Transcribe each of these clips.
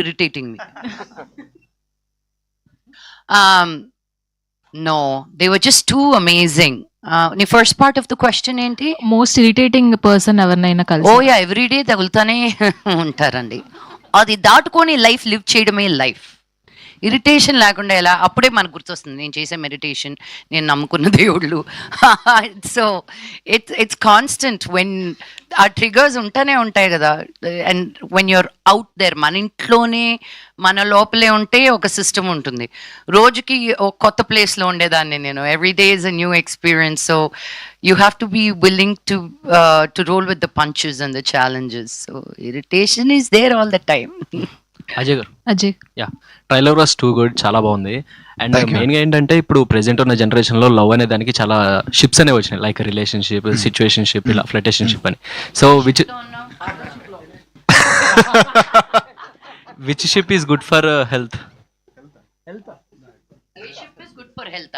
irritating me. No, they were just too amazing. The first part of the question ఏంటి? Most irritating person ఎవరినైనా కలిసి? ఓ yeah, everyday తగులుతానే ఉంటారండి. అది దాటుకొని life live చేయడమే లైఫ్. ఇరిటేషన్ లేకుండా ఎలా? అప్పుడే మనకు గుర్తొస్తుంది నేను చేసే మెడిటేషన్, నేను నమ్ముకున్న దేవుళ్ళు. సో ఇట్స్ కాన్స్టెంట్ వెన్ ఆ ట్రిగర్స్ ఉంటానే ఉంటాయి కదా. And when you're out there, మన ఇంట్లోనే మన లోపలే ఉంటే ఒక సిస్టమ్ ఉంటుంది. రోజుకి ఒక కొత్త ప్లేస్లో ఉండేదాన్ని నేను. Every day is a new experience. So you have to be willing to roll with the punches and the challenges. So irritation is there all the time. Ajay yeah, trailer was too good, చాలా బాగుంది. And Thank you. మెయిన్గా ఏంటంటే ఇప్పుడు present ఉన్న జనరేషన్లో love అనే దానికి చాలా షిప్స్ అనేవి వచ్చినాయి, లైక్ రిలేషన్షిప్, సిచ్యువేషన్షిప్, ఇలా ఫ్లటేషన్షిప్ అని. So which ship is good for health? Ship is good for health.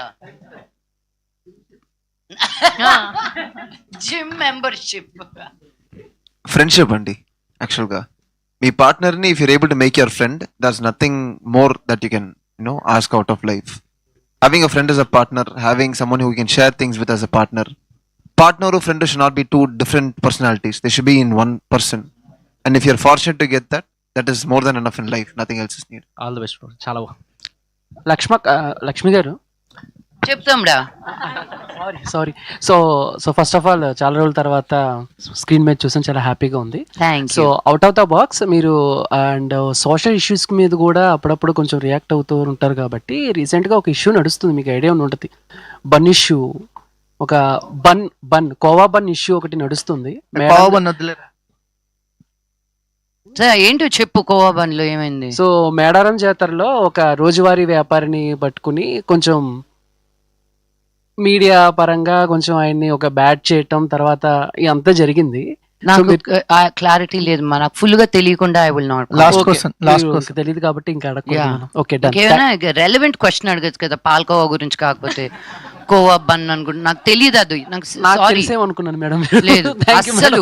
Gym membership. Friendship అండి యాక్చువల్గా. మీ పార్ట్నర్ని if you're able to make your friend, that's nothing more that you can ask out of life. Having a friend as a partner, having someone who you can share things with as a partner. Partner or friend should not be two different personalities. They should be in one person. And if you're fortunate to get that, that is more than enough in life. Nothing else is needed. All the best, చాలా బాగుంది. లక్ష్మి గారు, చెప్తాండా. Sorry. So first of all చాలా రోజుల తర్వాత screen మీద చూసాను, చాలా హ్యాపీగా ఉంది. Thank so you. Out of the box మీరు అండ్ సోషల్ ఇష్యూస్ మీద కూడా అప్పుడప్పుడు కొంచెం రియాక్ట్ అవుతూ ఉంటారు కాబట్టి రీసెంట్గా ఒక ఇష్యూ నడుస్తుంది, మీకు ఐడియా ఉంటుంది. బన్ ఇష్యూ, ఒక కోవా బన్ ఇష్యూ ఒకటి నడుస్తుంది. ఏంటో చెప్పు, కోవాబన్లో ఏమైంది? సో మేడారం జాతరలో ఒక రోజువారీ వ్యాపారిని పట్టుకుని కొంచెం మీడియా పరంగా కొంచెం ఆయన్ని ఒక బ్యాట్ చేయటం, తర్వాత ఇదంతా జరిగింది. నాకు క్లారిటీ లేదు, నాకు ఫుల్ గా తెలియకుండా ఐ విల్ నాట్. లాస్ట్ తెలియదు కాబట్టి ఇంకా ఓకే రెలవెంట్ క్వశ్చన్ అడగచ్చు కదా, పాల్కోవా గురించి కాకపోతే కోవా బన్ అనుకుంటా. నాకు తెలియదు, అది నాకు అనుకున్నాను మేడం. లేదు అసలు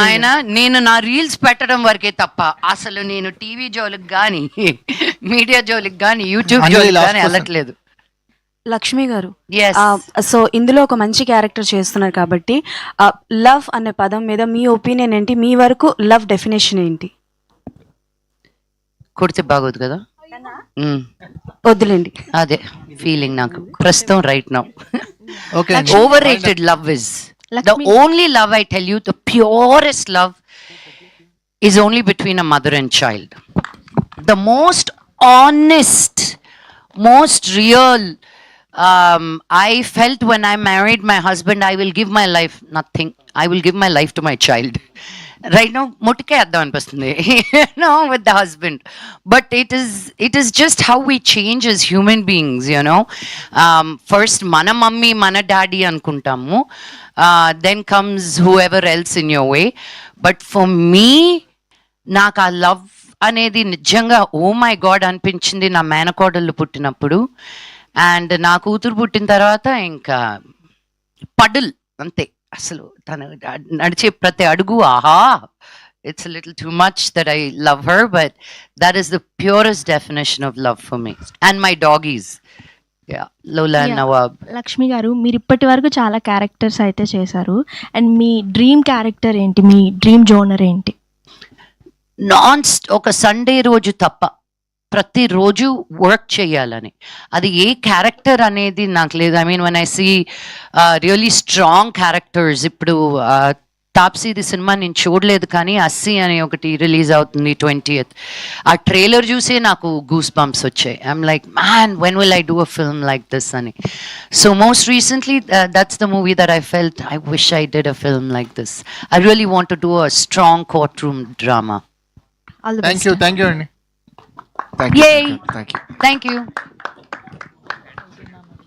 ఆయన, నేను నా రీల్స్ పెట్టడం వరకే తప్ప అసలు నేను టీవీ జోలికి కానీ మీడియా జోలికి కానీ యూట్యూబ్ జోలికి కానీ వెళ్ళట్లేదు. లక్ష్మి గారు, Yes. సో ఇందులో ఒక మంచి క్యారెక్టర్ చేస్తున్నారు కాబట్టి లవ్ అనే పదం మీద మీ ఒపీనియన్ ఏంటి? మీ వరకు లవ్ డెఫినేషన్ ఏంటి? కొడితే బాగోదు కదా. వద్దులేండి. అదే ఫీలింగ్ నాకు ప్రస్తుతం right now. Okay. Overrated love is the only love, I tell you, the purest love is only between a mother and child. The most honest, most real, I felt when I married my husband, I will give my life, nothing, I will give my life to my child. Right now ముట్టుకే అర్థం అనిపిస్తుంది with the husband, but it is just how we change as human beings, first mana mummy mana daddy అనుకుంటాము, then comes whoever else in your way. But for me, నాకు ఆ love అనేది నిజంగా oh my God అనిపించింది నా మేనకోడళ్ళు పుట్టినప్పుడు. And నా కూతురు పుట్టిన తర్వాత ఇంకా పడుల్ అంతే. అసలు తను నడిచే ప్రతి అడుగు ఆహా, it's a little too much that I love her, but that is the purest definition of love for me. And my doggies, Lola and Nawab. Lakshmi గారు, మీరు ఇప్పటి వరకు చాలా క్యారెక్టర్స్ అయితే చేశారు, అండ్ మీ డ్రీమ్ క్యారెక్టర్ ఏంటి? మీ డ్రీమ్ జోనర్ ఏంటి? ఒక సండే రోజు తప్ప ప్రతిరోజు వర్క్ చేయాలని, అది ఏ క్యారెక్టర్ అనేది నాకు లేదు. I mean when I see really strong characters, ఇప్పుడు తాప్సీది సినిమా నేను చూడలేదు కానీ అస్సీ అనే ఒకటి రిలీజ్ అవుతుంది 20th. ఆ ట్రైలర్ చూసే నాకు గూస్ బంప్స్ వచ్చాయి. I'm like, man, when will I do a film like this అని. So most recently that's the movie that I felt I wish I did a film like this. I really want to do a strong courtroom drama. All the Thank you. Thank you, Andy. Yay. Thank you. Thank you.